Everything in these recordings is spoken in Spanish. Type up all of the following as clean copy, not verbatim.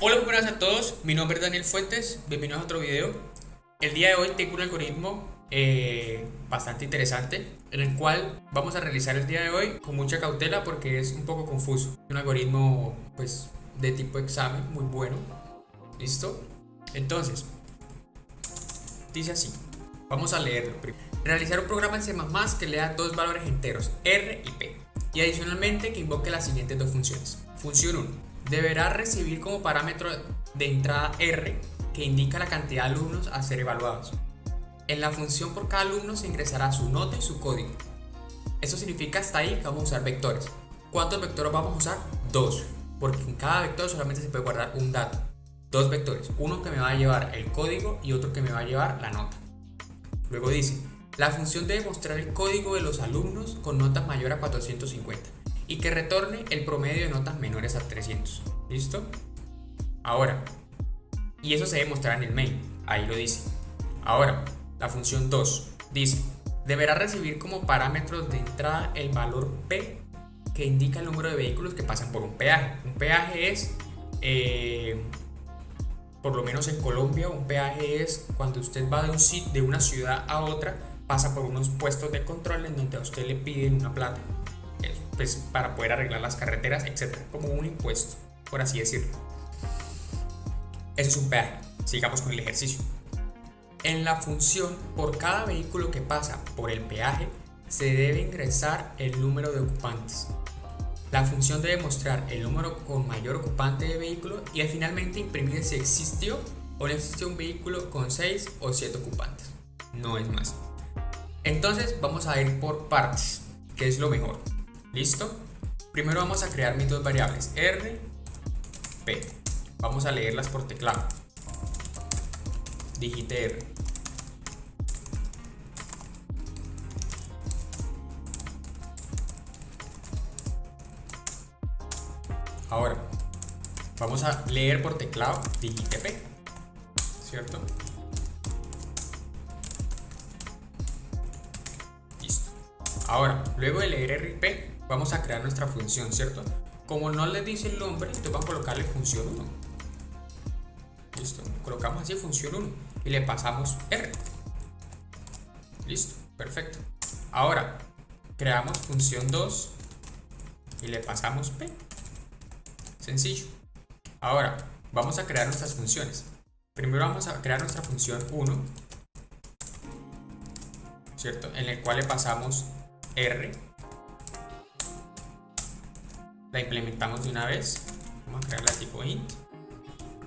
Hola, muy buenas a todos, mi nombre es Daniel Fuentes, bienvenidos a otro video. El día de hoy tengo un algoritmo bastante interesante, en el cual vamos a realizar el día de hoy con mucha cautela porque es un poco confuso. Un algoritmo pues de tipo examen, muy bueno. ¿Listo? Entonces, dice así, vamos a leerlo. Realizar un programa en C++ que le da dos valores enteros, R y P, y adicionalmente que invoque las siguientes dos funciones. Función 1. Deberá recibir como parámetro de entrada R, que indica la cantidad de alumnos a ser evaluados. En la función por cada alumno se ingresará su nota y su código. Eso significa hasta ahí que vamos a usar vectores. ¿Cuántos vectores vamos a usar? Dos, porque en cada vector solamente se puede guardar un dato. Dos vectores, uno que me va a llevar el código y otro que me va a llevar la nota. Luego dice, la función debe mostrar el código de los alumnos con notas mayores a 450 y que retorne el promedio de notas menores a 300. ¿Listo? Ahora, y eso se debe mostrar en el main, ahí lo dice. Ahora, la función 2 dice, deberá recibir como parámetros de entrada el valor P, que indica el número de vehículos que pasan por un peaje. Un peaje es, por lo menos en Colombia, un peaje es cuando usted va de una ciudad a otra, pasa por unos puestos de control en donde a usted le piden una plata, pues, para poder arreglar las carreteras, etc. Como un impuesto, por así decirlo. Eso es un peaje. Sigamos con el ejercicio. En la función, por cada vehículo que pasa por el peaje, se debe ingresar el número de ocupantes. La función debe mostrar el número con mayor ocupante de vehículo y finalmente imprimir si existió o no existió un vehículo con 6 o 7 ocupantes. No es más. Entonces vamos a ir por partes, que es lo mejor. ¿Listo? Primero vamos a crear mis dos variables, R, P. Vamos a leerlas por teclado. Digite R. Ahora, vamos a leer por teclado, digite P, ¿cierto? Listo. Ahora, luego de leer R y P, vamos a crear nuestra función, ¿cierto? Como no le dice el nombre, entonces vamos a colocarle función 1. Listo, colocamos así función 1 y le pasamos R. Listo, perfecto. Ahora, creamos función 2 y le pasamos P. Sencillo. Ahora, vamos a crear nuestras funciones. Primero vamos a crear nuestra función 1, ¿cierto? En el cual le pasamos R. La implementamos de una vez. Vamos a crearla tipo int,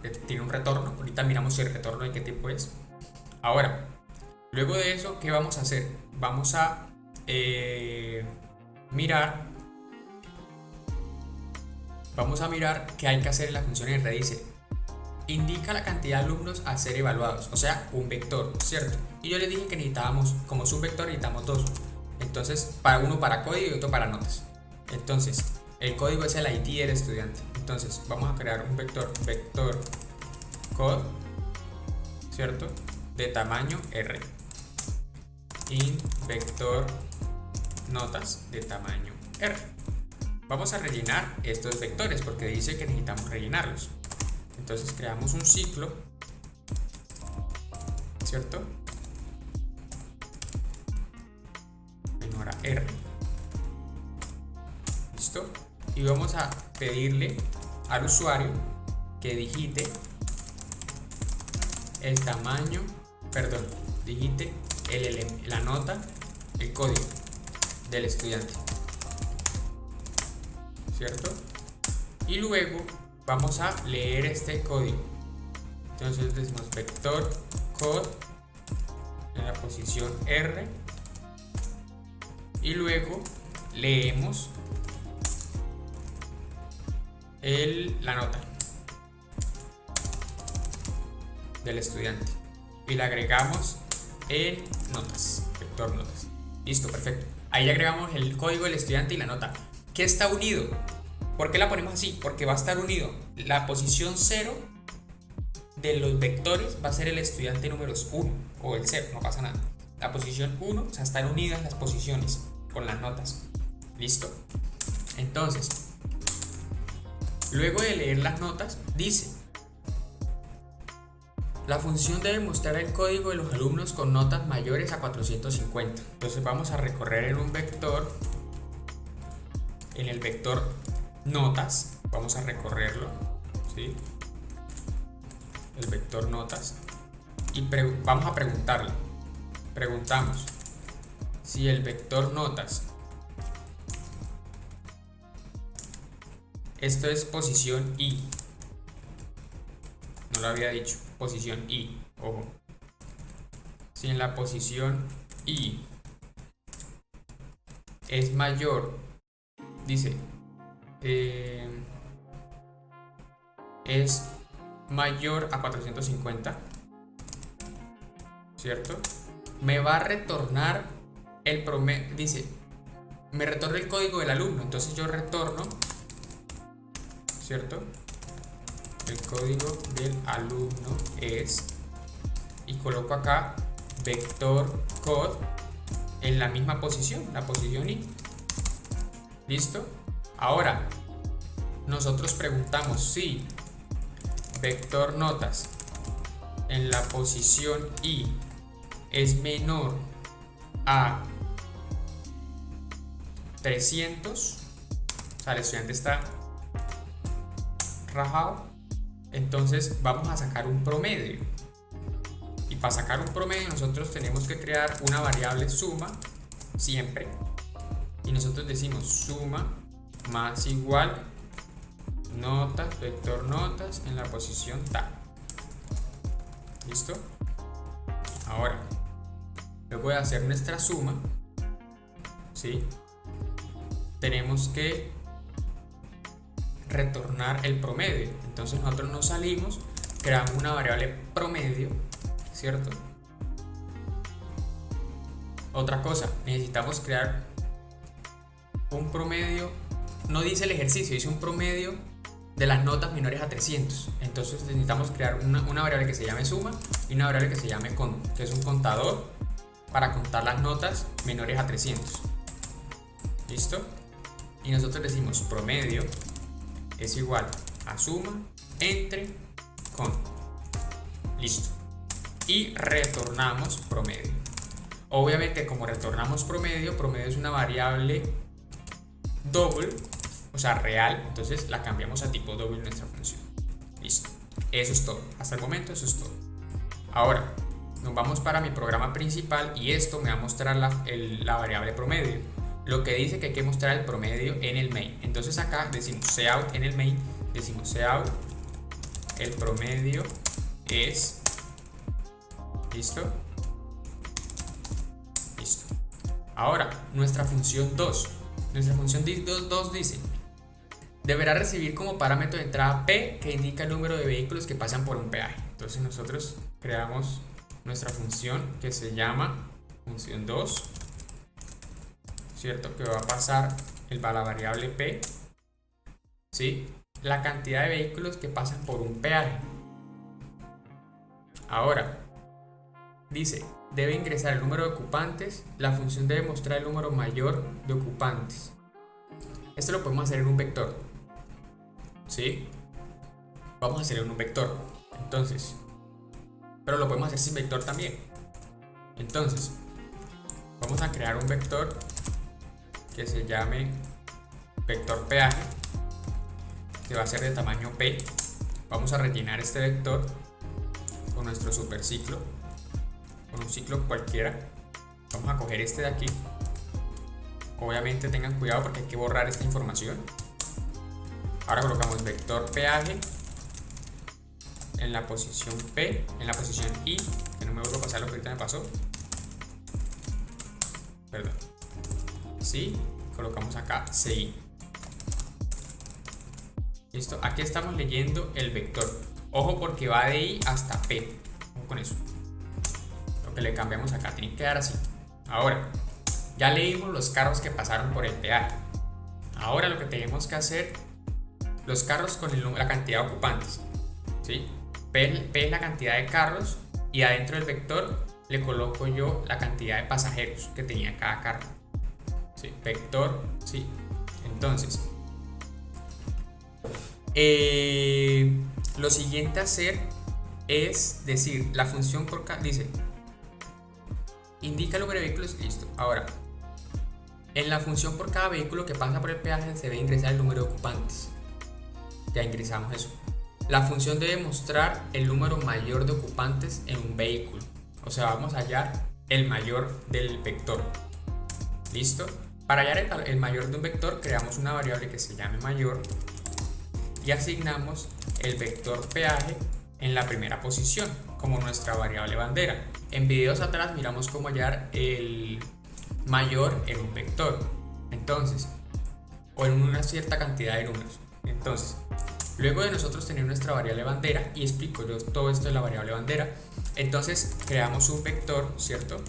que tiene un retorno. Ahorita miramos si el retorno de qué tipo es. Ahora, luego de eso, ¿qué vamos a hacer? Vamos a mirar. Vamos a mirar qué hay que hacer en la función R. Dice, indica la cantidad de alumnos a ser evaluados, o sea, un vector, ¿cierto? Y yo les dije que necesitábamos, como es un vector, necesitamos dos. Entonces, uno para código y otro para notas. Entonces, el código es el ID del estudiante. Entonces, vamos a crear un vector code, ¿cierto? De tamaño R. Y vector notas de tamaño R. Vamos a rellenar estos vectores porque dice que necesitamos rellenarlos. Entonces creamos un ciclo, ¿cierto? Menor a R. ¿Listo? Y vamos a pedirle al usuario que digite el tamaño, digite la nota, el código del estudiante, ¿cierto? Y luego vamos a leer este código. Entonces decimos vector code en la posición R y luego leemos la nota del estudiante y la agregamos en notas, vector notas. Listo, perfecto. Ahí agregamos el código del estudiante y la nota. ¿Qué está unido? ¿Por qué la ponemos así? Porque va a estar unido. La posición 0 de los vectores va a ser el estudiante número 1 o el 0, no pasa nada. La posición 1, o sea, están unidas las posiciones con las notas. ¿Listo? Entonces, luego de leer las notas, dice: la función debe mostrar el código de los alumnos con notas mayores a 450. Entonces vamos a recorrer en un vector, en el vector notas, vamos a recorrerlo, ¿sí? El vector notas, y vamos a preguntarle. Preguntamos si el vector notas, esto es posición I, no lo había dicho, posición I, ojo, si en la posición I es mayor, dice, es mayor a 450, ¿cierto? Me va a retornar el promedio, dice, me retorna el código del alumno, entonces yo retorno, ¿cierto? El código del alumno es, y coloco acá vector code en la misma posición, la posición I. ¿Listo? Ahora, nosotros preguntamos si vector notas en la posición I es menor a 300, o sea, el estudiante está rajado, entonces vamos a sacar un promedio. Y para sacar un promedio nosotros tenemos que crear una variable suma siempre. Y nosotros decimos suma más igual notas, vector notas en la posición tal. ¿Listo? Ahora, luego de hacer nuestra suma, ¿sí? Tenemos que retornar el promedio. Entonces nosotros nos salimos, creamos una variable promedio, ¿cierto? Otra cosa, necesitamos crear un promedio, no dice el ejercicio, dice un promedio de las notas menores a 300. Entonces necesitamos crear una variable que se llame suma y una variable que se llame cont, que es un contador para contar las notas menores a 300. ¿Listo? Y nosotros decimos promedio es igual a suma entre cont. Listo. Y retornamos promedio. Obviamente, como retornamos promedio, promedio es una variable double, o sea, real, entonces la cambiamos a tipo double en nuestra función. Listo. Eso es todo. Hasta el momento eso es todo. Ahora, nos vamos para mi programa principal y esto me va a mostrar la variable promedio. Lo que dice que hay que mostrar el promedio en el main. Entonces acá decimos cout en el main, decimos cout, el promedio es, ¿listo? Listo. Ahora, nuestra función 2. Nuestra función 2 dice, deberá recibir como parámetro de entrada P, que indica el número de vehículos que pasan por un peaje. Entonces nosotros creamos nuestra función que se llama función 2, ¿cierto? Que va a pasar la variable P, ¿sí? La cantidad de vehículos que pasan por un peaje. Ahora, dice, debe ingresar el número de ocupantes. La función debe mostrar el número mayor de ocupantes. Esto lo podemos hacer en un vector, ¿sí? Vamos a hacerlo en un vector. Entonces, pero lo podemos hacer sin vector también. Entonces, vamos a crear un vector que se llame vector peaje, que va a ser de tamaño P. Vamos a rellenar este vector con nuestro superciclo, con un ciclo cualquiera. Vamos a coger este de aquí. Obviamente tengan cuidado porque hay que borrar esta información. Ahora colocamos vector peaje en la posición P, en la posición I, que no me vuelvo a pasar lo que ahorita me pasó. Perdón. Sí, colocamos acá CI. Listo, aquí estamos leyendo el vector. Ojo porque va de I hasta P. Ojo con eso. Lo que le cambiamos acá tiene que quedar así. Ahora, ya leímos los carros que pasaron por el peaje. Ahora lo que tenemos que hacer, los carros con la cantidad de ocupantes, ¿sí? P es la cantidad de carros y adentro del vector le coloco yo la cantidad de pasajeros que tenía cada carro. ¿Sí? Vector, ¿sí? Entonces, lo siguiente a hacer es decir, la función por cada, dice, indica el número de vehículos, listo. Ahora, en la función por cada vehículo que pasa por el peaje se debe ingresar el número de ocupantes. Ya ingresamos eso. La función debe mostrar el número mayor de ocupantes en un vehículo. O sea, vamos a hallar el mayor del vector. ¿Listo? Para hallar el mayor de un vector, creamos una variable que se llame mayor y asignamos el vector peaje en la primera posición como nuestra variable bandera. En videos atrás miramos cómo hallar el mayor en un vector. Entonces, o en una cierta cantidad de números. Entonces, luego de nosotros tener nuestra variable bandera, y explico yo todo esto de la variable bandera, entonces creamos un vector, ¿cierto?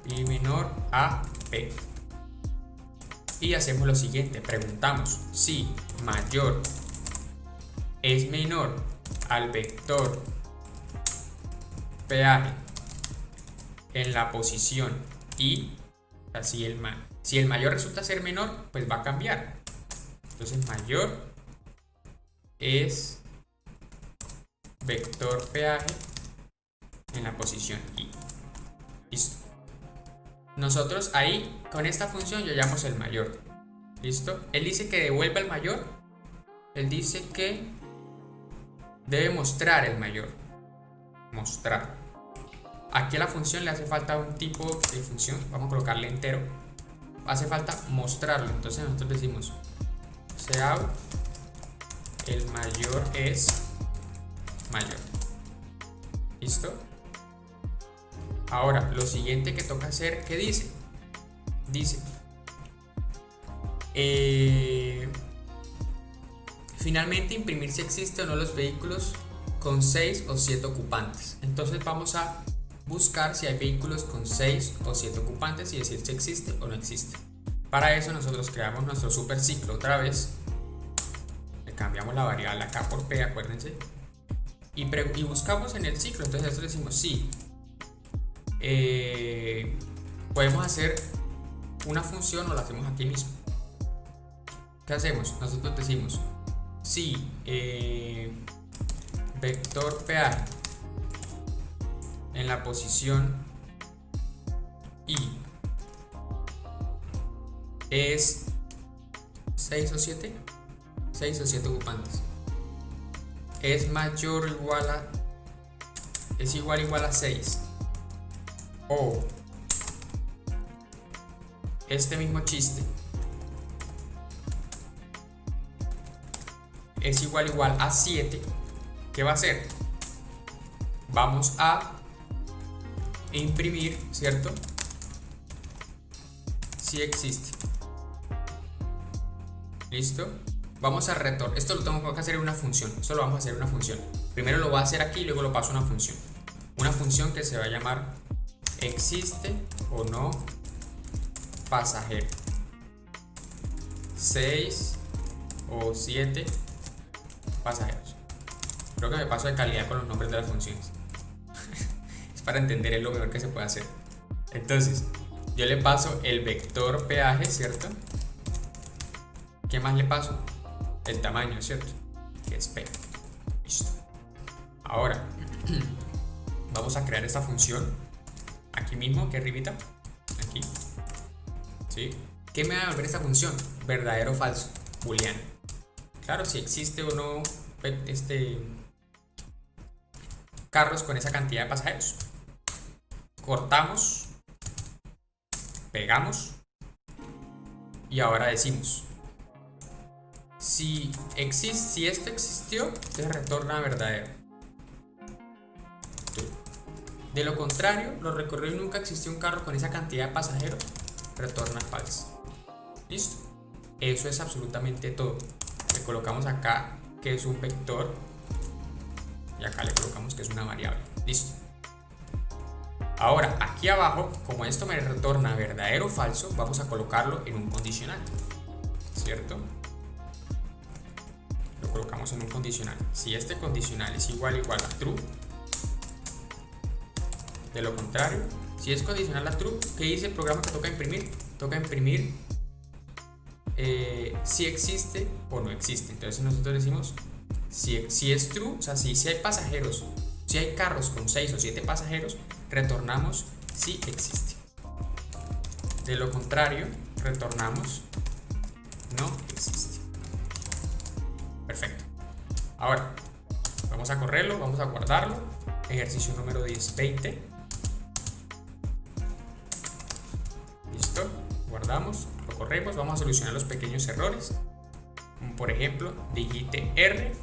Y menor a p. Y hacemos lo siguiente, preguntamos si mayor es menor al vector peaje en la posición y, o sea, si el mayor resulta ser menor, pues va a cambiar. Entonces mayor es vector peaje en la posición y. Listo. Nosotros ahí con esta función ya hallamos el mayor. ¿Listo? Él dice que devuelva el mayor. Él dice que debe mostrar el mayor. Mostrar. Aquí a la función le hace falta un tipo de función. Vamos a colocarle entero. Hace falta mostrarlo. Entonces nosotros decimos cout el mayor es mayor. ¿Listo? Ahora, lo siguiente que toca hacer, ¿qué dice? Dice finalmente imprimir si existe o no los vehículos con 6 o 7 ocupantes. Entonces vamos a buscar si hay vehículos con 6 o 7 ocupantes y decir si existe o no existe. Para eso nosotros creamos nuestro super ciclo otra vez. Le cambiamos la variable acá por p, acuérdense. Y buscamos en el ciclo. Entonces nosotros decimos sí. Podemos hacer una función o la hacemos aquí mismo. ¿Qué hacemos? Nosotros decimos si vector peaje en la posición y es 6 o 7 ocupantes, es mayor o igual a, es igual a 6, o este mismo chiste es igual a 7, ¿qué va a hacer? Vamos a imprimir, ¿cierto? Si existe. ¿Listo? Vamos a retornar. Esto lo tengo que hacer en una función. Esto lo vamos a hacer en una función. Primero lo voy a hacer aquí y luego lo paso a una función. Una función que se va a llamar existe o no pasajero. 6 o 7 pasajeros. Creo que me paso de calidad con los nombres de las funciones. Es para entender, es lo mejor que se puede hacer. Entonces, yo le paso el vector peaje, ¿cierto? ¿Qué más le paso? El tamaño, ¿cierto? Que es p. Listo. Ahora, vamos a crear esta función aquí mismo, que arribita. Aquí. ¿Sí? ¿Qué me va a devolver esta función? Verdadero o falso. Booleano. Claro, si existe o no carros con esa cantidad de pasajeros. Cortamos, pegamos y ahora decimos si esto existió, entonces retorna verdadero. De lo contrario, lo recorrió y nunca existió un carro con esa cantidad de pasajeros, retorna falso. Listo. Eso es absolutamente todo. Le colocamos acá que es un vector y acá le colocamos que es una variable. Listo. Ahora, aquí abajo, como esto me retorna verdadero o falso, vamos a colocarlo en un condicional, ¿cierto? Lo colocamos en un condicional. Si este condicional es igual a true, de lo contrario, si es condicional a true, ¿qué dice el programa que toca imprimir? toca imprimir si existe o no existe. Entonces nosotros decimos si es true, o sea, si hay pasajeros, si hay carros con 6 o 7 pasajeros, retornamos si existe. De lo contrario, retornamos no existe. Perfecto. Ahora, vamos a correrlo, vamos a guardarlo. Ejercicio número 10-20. Listo. Guardamos, lo corremos, vamos a solucionar los pequeños errores. Por ejemplo, digite R.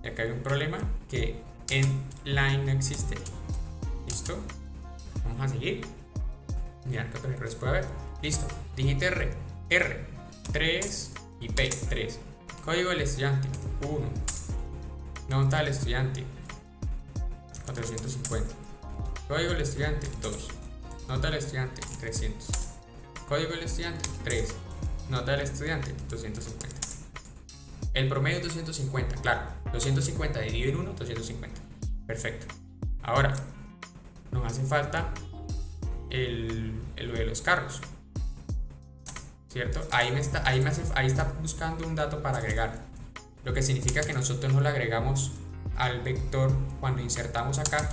Y acá hay un problema que en line no existe. Listo. Vamos a seguir. Mirad qué otros errores puede haber. Listo. Digite R 3 y P 3. Código del estudiante 1. Nota del estudiante 450. Código del estudiante 2. Nota del estudiante 300. Código del estudiante 3. Nota del estudiante 250. El promedio es 250, claro. 250 dividido en 1, 250. Perfecto. Ahora, nos hace falta lo de los carros, ¿cierto? Ahí está buscando un dato para agregar, lo que significa que nosotros no le agregamos al vector cuando insertamos acá,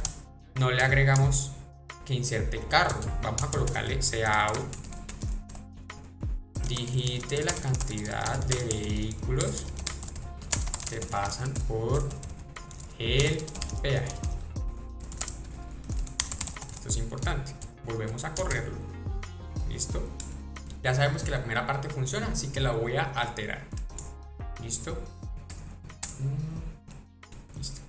no le agregamos que inserte el carro. Vamos a colocarle cout, digite la cantidad de vehículos que pasan por el peaje. Esto es importante. Volvemos a correrlo. Listo. Ya sabemos que la primera parte funciona, así que la voy a alterar. Listo. Listo.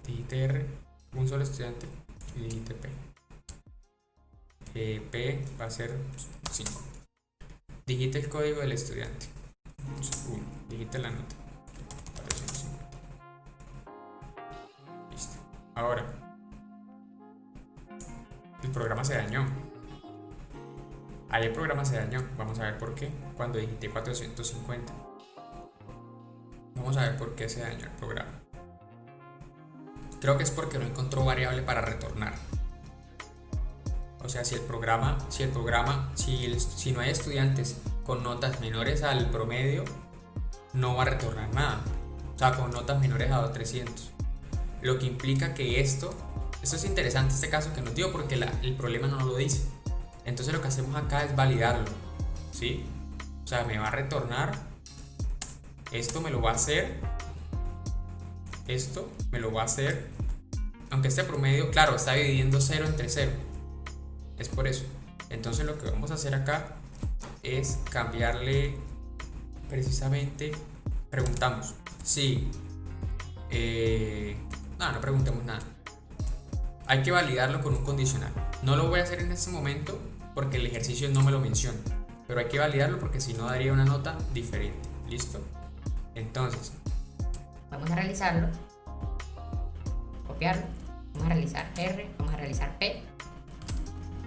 Digite R, un solo estudiante, y digite P. P va a ser 5. Digite el código del estudiante. 1. Digite la nota. 450. Listo. Ahora, el programa se dañó. Ahí el programa se dañó. Vamos a ver por qué. Cuando digité 450. Vamos a ver por qué se dañó el programa. Creo que es porque no encontró variable para retornar. O sea, si no hay estudiantes con notas menores al promedio, no va a retornar nada. O sea, con notas menores a 300. Lo que implica que esto es interesante este caso que nos dio porque el problema no lo dice. Entonces lo que hacemos acá es validarlo, ¿sí? O sea, me va a retornar, esto me lo va a hacer, esto me lo va a hacer, aunque este promedio, claro, está dividiendo 0 entre 0. Es por eso. Entonces lo que vamos a hacer acá es cambiarle precisamente, preguntamos si no preguntemos nada. Hay que validarlo con un condicional. No lo voy a hacer en este momento porque el ejercicio no me lo menciona, pero hay que validarlo porque si no daría una nota diferente. ¿Listo? Entonces vamos a realizarlo, copiarlo, vamos a realizar R, vamos a realizar P,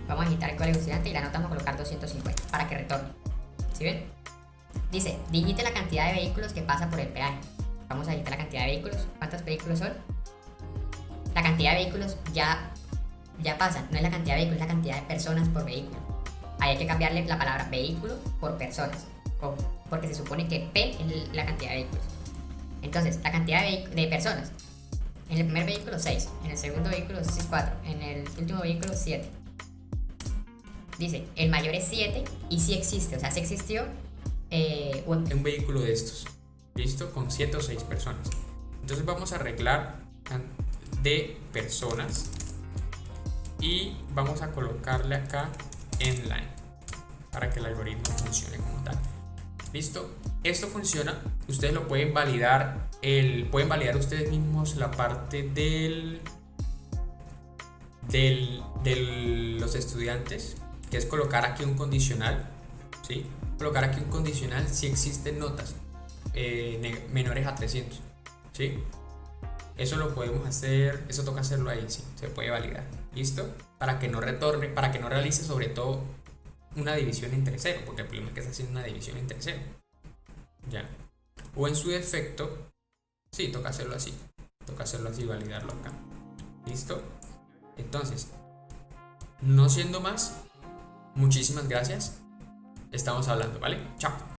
vamos a digitar el código estudiante y la nota vamos a colocar 250 para que retorne. ¿Sí ven? Dice, digite la cantidad de vehículos que pasa por el peaje. Vamos a digitar la cantidad de vehículos. ¿Cuántos vehículos son? La cantidad de vehículos ya pasa, no es la cantidad de vehículos, es la cantidad de personas por vehículo. Ahí hay que cambiarle la palabra vehículo por personas, porque se supone que P es la cantidad de vehículos. Entonces, la cantidad de personas. En el primer vehículo 6, en el segundo vehículo 4, en el último vehículo 7. Dice, el mayor es 7 y sí existe, o sea, sí existió un vehículo de estos, ¿listo? Con 7 o 6 personas. Entonces vamos a arreglar de personas y vamos a colocarle acá en line para que el algoritmo funcione como tal. ¿Listo? Esto funciona. Ustedes lo pueden validar. Pueden validar ustedes mismos la parte de los estudiantes, que es colocar aquí un condicional, ¿sí? Colocar aquí un condicional si existen notas menores a 300, ¿sí? Eso lo podemos hacer, eso toca hacerlo ahí, sí, se puede validar. ¿Listo? Para que no retorne, para que no realice sobre todo una división entre 0, porque el problema es que está haciendo una división entre 0. Ya. O en su defecto, sí, toca hacerlo así y validarlo acá. ¿Listo? Entonces, No siendo más, muchísimas gracias. Estamos hablando, ¿vale? Chao.